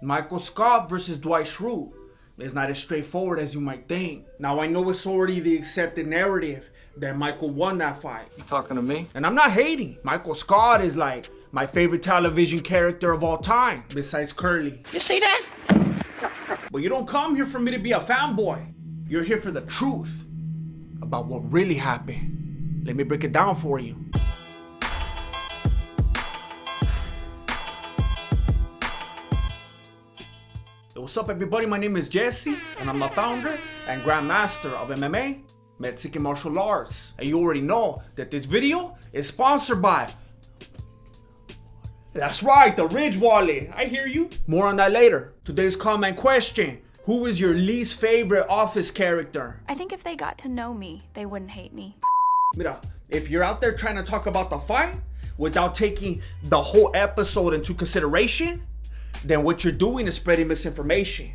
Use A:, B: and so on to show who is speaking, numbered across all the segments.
A: Michael Scott versus Dwight Schrute. It's not as straightforward as you might think. Now I know it's already the accepted narrative that Michael won that fight.
B: You talking to me?
A: And I'm not hating. Michael Scott is like my favorite television character of all time, besides Curly.
C: You see that?
A: But you don't come here for me to be a fanboy. You're here for the truth about what really happened. Let me break it down for you. What's up, everybody? My name is Jesse, and I'm the founder and grandmaster of MMA, Mexican martial arts. And you already know that this video is sponsored by... That's right, the Ridge Wallet. I hear you. More on that later. Today's comment question: who is your least favorite Office character?
D: I think if they got to know me, they wouldn't hate me.
A: Mira, if you're out there trying to talk about the fight without taking the whole episode into consideration, then what you're doing is spreading misinformation,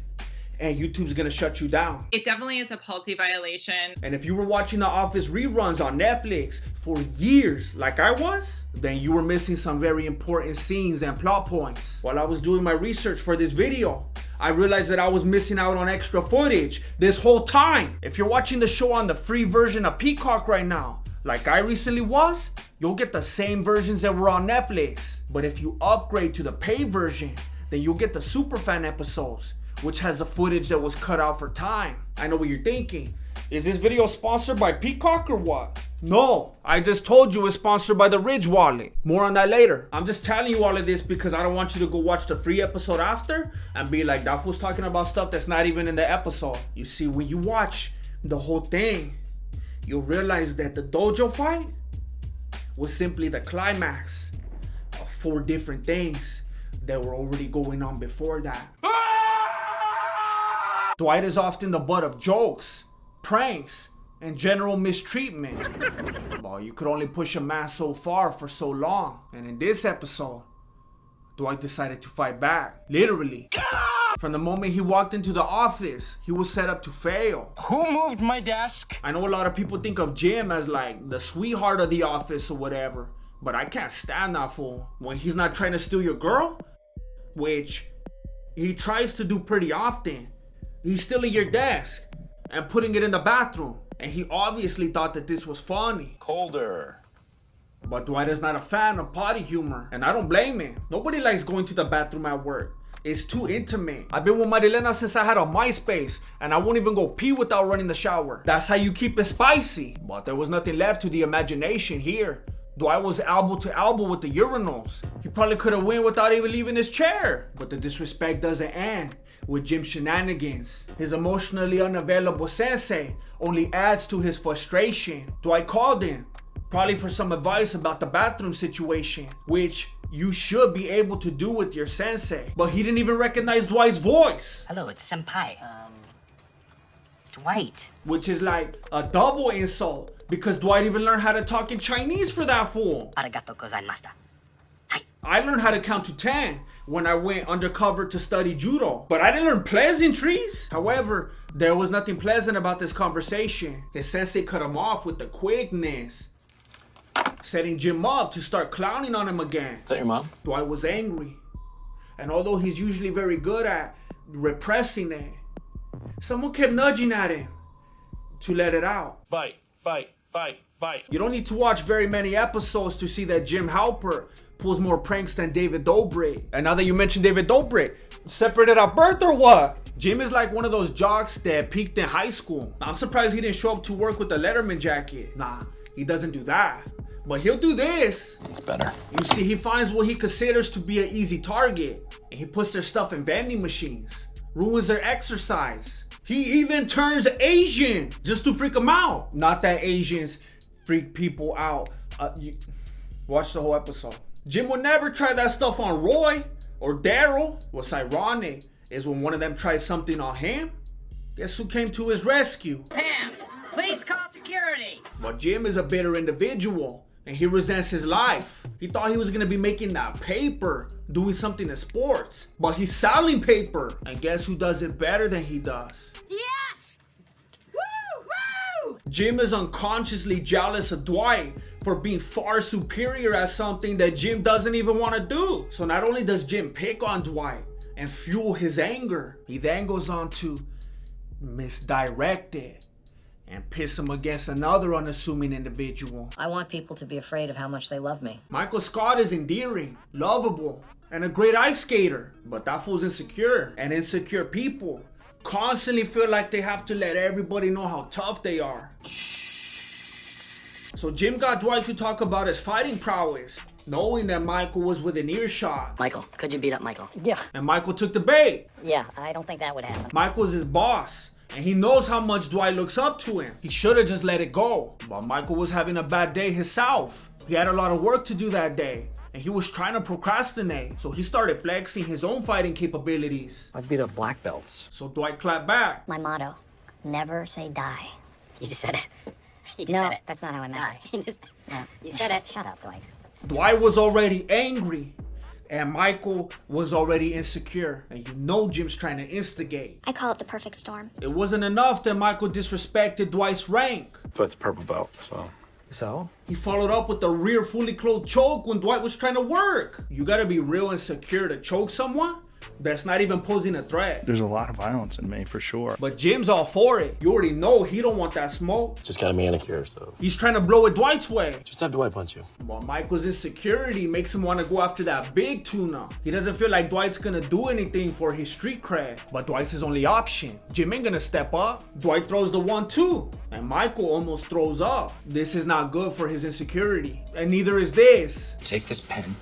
A: and YouTube's gonna shut you down.
E: It definitely is a policy violation.
A: And if you were watching The Office reruns on Netflix for years, like I was, then you were missing some very important scenes and plot points. While I was doing my research for this video, I realized that I was missing out on extra footage this whole time. If you're watching the show on the free version of Peacock right now, like I recently was, you'll get the same versions that were on Netflix. But if you upgrade to the paid version, then you'll get the Superfan episodes, which has the footage that was cut out for time. I know what you're thinking. Is this video sponsored by Peacock or what? No, I just told you it's sponsored by the Ridge Wallet. More on that later. I'm just telling you all of this because I don't want you to go watch the free episode after and be like, that fool's talking about stuff that's not even in the episode. You see, when you watch the whole thing, you'll realize that the dojo fight was simply the climax of 4 different things that were already going on before that. Dwight is often the butt of jokes, pranks, and general mistreatment. Well, you could only push a man so far for so long. And in this episode, Dwight decided to fight back. Literally. From the moment he walked into the office, he was set up to fail.
F: Who moved my desk?
A: I know a lot of people think of Jim as like the sweetheart of the office or whatever, but I can't stand that fool. When he's not trying to steal your girl, which he tries to do pretty often, he's stealing your desk and putting it in the bathroom. And he obviously thought that this was funny.
F: Colder.
A: But Dwight is not a fan of potty humor, and I don't blame him. Nobody likes going to the bathroom at work. It's too intimate. I've been with Marilena since I had a MySpace, and I won't even go pee without running the shower. That's how you keep it spicy. But there was nothing left to the imagination here. Dwight was elbow to elbow with the urinals. He probably could have won without even leaving his chair. But the disrespect doesn't end with Jim's shenanigans. His emotionally unavailable sensei only adds to his frustration. Dwight called him, probably for some advice about the bathroom situation, which you should be able to do with your sensei. But he didn't even recognize Dwight's voice.
C: Hello, it's Senpai. Dwight.
A: Which is like a double insult, because Dwight even learned how to talk in Chinese for that fool.
C: Arigato gozaimashita. Hi.
A: I learned how to count to 10 when I went undercover to study judo, but I didn't learn pleasantries. However, there was nothing pleasant about this conversation. His sensei cut him off with the quickness, setting Jim up to start clowning on him again.
B: Is that your mom?
A: Dwight was angry, and although he's usually very good at repressing it, someone kept nudging at him to let it out.
F: Bite, bite, bite, bite.
A: You don't need to watch very many episodes to see that Jim Halpert pulls more pranks than David Dobrik. And now that you mentioned David Dobrik, separated at birth or what? Jim is like one of those jocks that peaked in high school. I'm surprised he didn't show up to work with a Letterman jacket. Nah, he doesn't do that. But he'll do this.
B: It's better.
A: You see, he finds what he considers to be an easy target, and he puts their stuff in vending machines, ruins their exercise. He even turns Asian just to freak them out. Not that Asians freak people out. Watch the whole episode. Jim would never try that stuff on Roy or Daryl. What's ironic is when one of them tried something on him, guess who came to his rescue?
C: Pam, please call security.
A: But Jim is a bitter individual, and he resents his life. He thought he was gonna be making that paper, doing something in sports, but he's selling paper. And guess who does it better than he does?
C: Yes! Woo! Woo!
A: Jim is unconsciously jealous of Dwight for being far superior at something that Jim doesn't even want to do. So not only does Jim pick on Dwight, and fuel his anger. He then goes on to misdirect it and piss him against another unassuming individual.
B: I want people to be afraid of how much they love me.
A: Michael Scott is endearing, lovable, and a great ice skater, but that fool's insecure, and insecure people constantly feel like they have to let everybody know how tough they are. So Jim got Dwight to talk about his fighting prowess, knowing that Michael was within earshot.
C: Michael, could you beat up Michael?
B: Yeah.
A: And Michael took the bait.
B: Yeah, I don't think that would happen.
A: Michael's his boss, and he knows how much Dwight looks up to him. He should have just let it go. But Michael was having a bad day himself. He had a lot of work to do that day, and he was trying to procrastinate. So he started flexing his own fighting capabilities.
G: I beat up black belts.
A: So Dwight clapped back.
B: My motto, never say die.
C: You just said it. You just
B: No,
C: said it.
B: that's not how I meant
C: Die.
B: it. No.
C: You said it.
B: Shut up, Dwight.
A: Dwight was already angry, and Michael was already insecure. And you know Jim's trying to instigate.
H: I call it the perfect storm.
A: It wasn't enough that Michael disrespected Dwight's rank.
F: Dwight's a purple belt, so.
G: So?
A: He followed up with a rear fully clothed choke when Dwight was trying to work. You gotta be real insecure to choke someone that's not even posing a threat.
I: There's a lot of violence in me, for sure.
A: But Jim's all for it. You already know he don't want that smoke.
J: Just got a manicure, so.
A: He's trying to blow it Dwight's way.
J: Just have Dwight punch you.
A: But Michael's insecurity makes him want to go after that big tuna. He doesn't feel like Dwight's gonna do anything for his street cred. But Dwight's his only option. Jim ain't gonna step up. Dwight throws the 1-2. And Michael almost throws up. This is not good for his insecurity. And neither is this.
K: Take this pen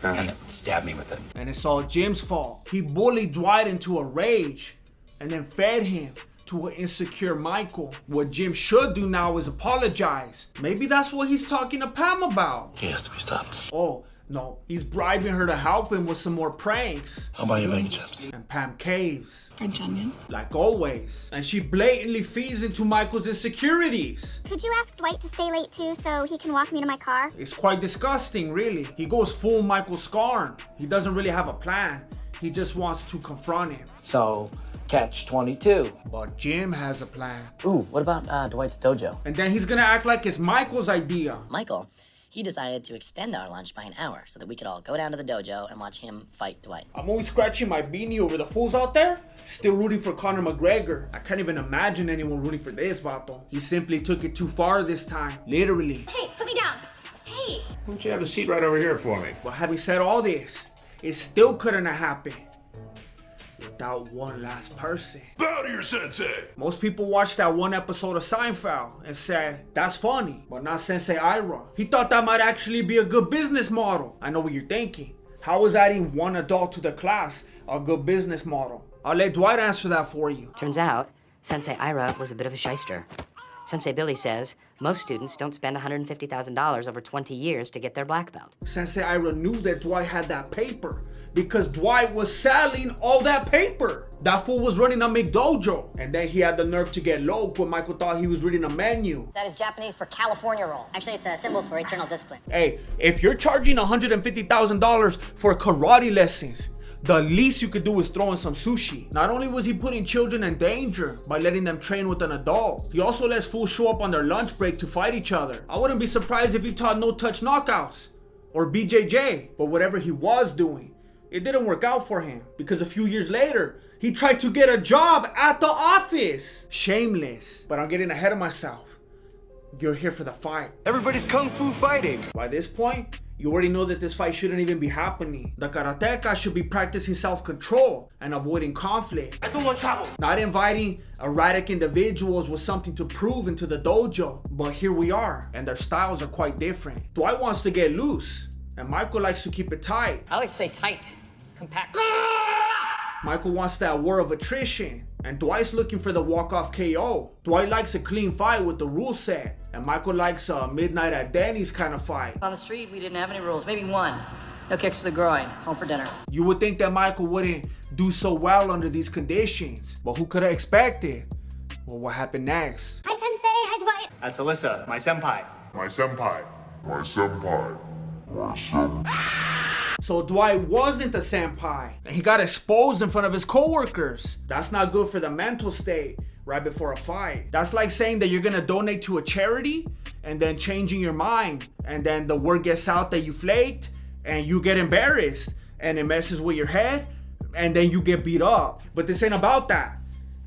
K: and stab me with it.
A: And it's all Jim's fault. He bullied Dwight into a rage and then fed him to an insecure Michael. What Jim should do now is apologize. Maybe that's what he's talking to Pam about.
J: He has to be stopped.
A: Oh, no. He's bribing her to help him with some more pranks.
J: I'll buy you bacon chips.
A: And Pam caves.
H: French onion.
A: Like always. And she blatantly feeds into Michael's insecurities.
H: Could you ask Dwight to stay late too so he can walk me to my car?
A: It's quite disgusting, really. He goes full Michael Scarn. He doesn't really have a plan. He just wants to confront him.
G: So, catch 22.
A: But Jim has a plan.
C: Ooh, what about Dwight's dojo?
A: And then he's gonna act like it's Michael's idea.
C: Michael, he decided to extend our lunch by an hour so that we could all go down to the dojo and watch him fight Dwight.
A: I'm always scratching my beanie over the fools out there, still rooting for Conor McGregor. I can't even imagine anyone rooting for this vato. He simply took it too far this time, literally.
H: Hey, put me down. Hey.
F: Why don't you have a seat right over here for me?
A: But having said all this, it still couldn't have happened without one last person.
I: Bow to your sensei!
A: Most people watched that one episode of Seinfeld and said, that's funny, but not Sensei Ira. He thought that might actually be a good business model. I know what you're thinking. How is adding one adult to the class a good business model? I'll let Dwight answer that for you.
C: Turns out, Sensei Ira was a bit of a shyster. Sensei Billy says most students don't spend $150,000 over 20 years to get their black belt.
A: Sensei Ira knew that Dwight had that paper because Dwight was selling all that paper. That fool was running a McDojo. And then he had the nerve to get low when Michael thought he was reading a menu.
B: That is Japanese for California roll.
C: Actually, it's a symbol for eternal discipline.
A: Hey, if you're charging $150,000 for karate lessons, the least you could do is throw in some sushi. Not only was he putting children in danger by letting them train with an adult, he also lets fools show up on their lunch break to fight each other. I wouldn't be surprised if he taught no-touch knockouts or BJJ, but whatever he was doing, it didn't work out for him because a few years later, he tried to get a job at the office. Shameless, but I'm getting ahead of myself. You're here for the fight.
G: Everybody's kung fu fighting.
A: By this point, you already know that this fight shouldn't even be happening. The karateka should be practicing self-control and avoiding conflict.
I: I don't want trouble.
A: Not inviting erratic individuals with something to prove into the dojo. But here we are, and their styles are quite different. Dwight wants to get loose, and Michael likes to keep it tight.
B: I like to say tight, compact.
A: Michael wants that war of attrition, and Dwight's looking for the walk-off KO. Dwight likes a clean fight with the rule set, and Michael likes a midnight at Denny's kind of fight.
B: On the street, we didn't have any rules. Maybe one. No kicks to the groin. Home for dinner.
A: You would think that Michael wouldn't do so well under these conditions, but who could have expected? Well, what happened next?
H: Hi, Sensei. Hi, Dwight.
G: That's Alyssa, my senpai.
I: My senpai. My senpai. My senpai.
A: So Dwight wasn't the senpai, and he got exposed in front of his coworkers. That's not good for the mental state right before a fight. That's like saying that you're gonna donate to a charity and then changing your mind, and then the word gets out that you flaked and you get embarrassed and it messes with your head. and then you get beat up. But this ain't about that.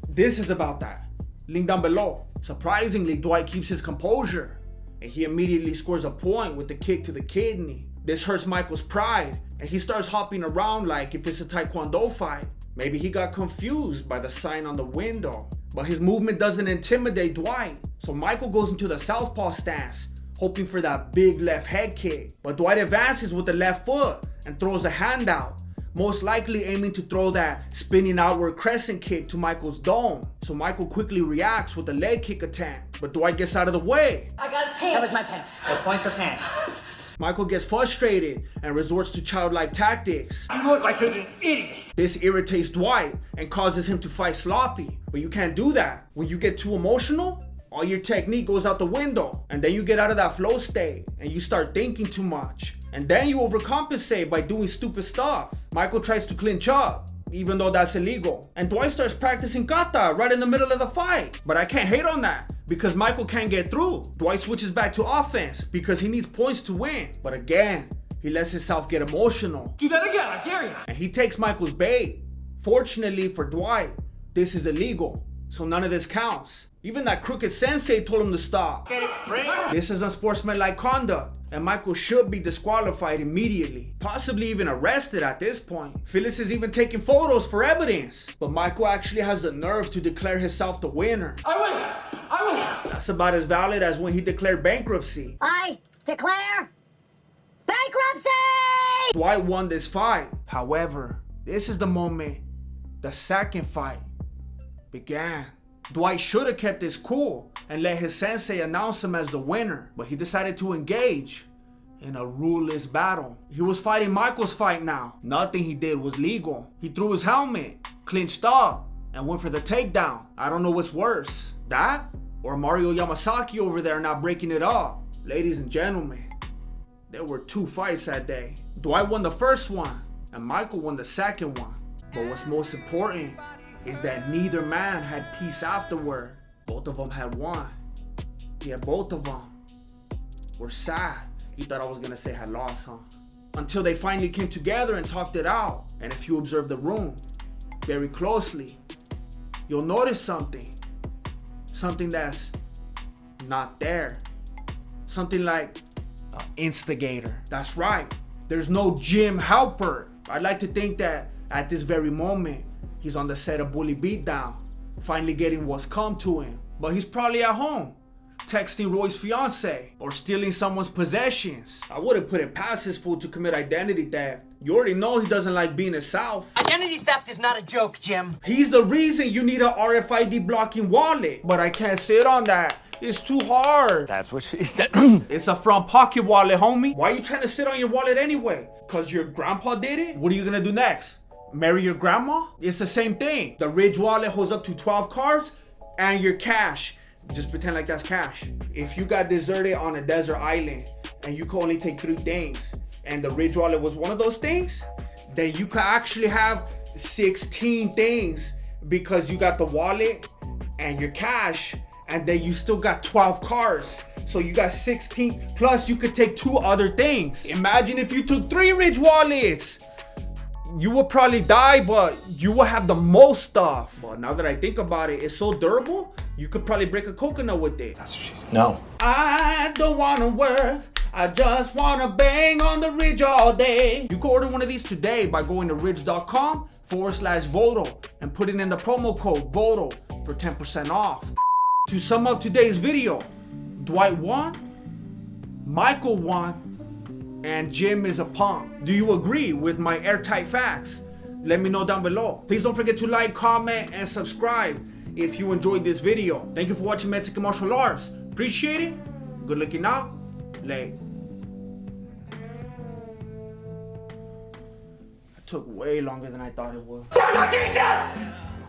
A: This is about that. Link down below. Surprisingly, Dwight keeps his composure, and he immediately scores a point with the kick to the kidney. This hurts Michael's pride, and he starts hopping around like if it's a taekwondo fight. Maybe he got confused by the sign on the window, but his movement doesn't intimidate Dwight. So Michael goes into the southpaw stance, hoping for that big left head kick. But Dwight advances with the left foot and throws a hand out, most likely aiming to throw that spinning outward crescent kick to Michael's dome. So Michael quickly reacts with a leg kick attempt, but Dwight gets out of the way.
B: I got his pants. That was my pants.
G: No points for pants.
A: Michael gets frustrated and resorts to childlike tactics.
G: You look like such an idiot.
A: This irritates Dwight and causes him to fight sloppy. But you can't do that. When you get too emotional, all your technique goes out the window. And then you get out of that flow state and you start thinking too much. And then you overcompensate by doing stupid stuff. Michael tries to clinch up, even though that's illegal. And Dwight starts practicing kata right in the middle of the fight. But I can't hate on that, because Michael can't get through. Dwight switches back to offense because he needs points to win. But again, he lets himself get emotional.
G: Do that again, I dare you.
A: And he takes Michael's bait. Fortunately for Dwight, this is illegal, so none of this counts. Even that crooked sensei told him to stop. This is unsportsmanlike conduct, and Michael should be disqualified immediately, possibly even arrested at this point. Phyllis is even taking photos for evidence, but Michael actually has the nerve to declare himself the winner.
G: I win!
A: That's about as valid as when he declared bankruptcy.
H: I declare bankruptcy!
A: Dwight won this fight. However, this is the moment the second fight began. Dwight should have kept his cool and let his sensei announce him as the winner, but he decided to engage in a ruleless battle. He was fighting Michael's fight now. Nothing he did was legal. He threw his helmet, clinched up, and went for the takedown. I don't know what's worse, that or Mario Yamasaki over there not breaking it up. Ladies and gentlemen, there were two fights that day. Dwight won the first one, and Michael won the second one. But what's most important is that neither man had peace afterward. Both of them had won. Yeah, both of them were sad. You thought I was gonna say had lost, huh? Until they finally came together and talked it out. And if you observe the room very closely, you'll notice something. Something that's not there. Something like an instigator. That's right. There's no Jim Halpert. I'd like to think that at this very moment, he's on the set of Bully Beatdown, finally getting what's come to him. But he's probably at home, texting Roy's fiance, or stealing someone's possessions. I wouldn't put it past this fool to commit identity theft. You already know he doesn't like being a South.
C: Identity theft is not a joke, Jim.
A: He's the reason you need a RFID blocking wallet. But I can't sit on that. It's too hard.
F: That's what she said.
A: It's a front pocket wallet, homie. Why are you trying to sit on your wallet anyway? Cause your grandpa did it? What are you gonna do next? Marry your grandma? It's the same thing. The Ridge wallet holds up to 12 cards and your cash. Just pretend like that's cash. If you got deserted on a desert island and you could only take 3 things and the Ridge wallet was one of those things, then you could actually have 16 things because you got the wallet and your cash, and then you still got 12 cards. So you got 16, plus you could take 2 other things. Imagine if you took 3 Ridge wallets. You will probably die, but you will have the most stuff. But now that I think about it, it's so durable, you could probably break a coconut with it.
J: That's what she said. No.
A: I don't wanna work, I just wanna bang on the Ridge all day. You can order one of these today by going to ridge.com/Voto and putting in the promo code VOTO for 10% off. To sum up today's video, Dwight won, Michael won, and Jim is a punk. Do you agree with my airtight facts? Let me know down below. Please don't forget to like, comment, and subscribe if you enjoyed this video. Thank you for watching Mexican Martial Arts. Appreciate it. Good looking out. Late. It took way longer than I thought it would.
G: That's what she said!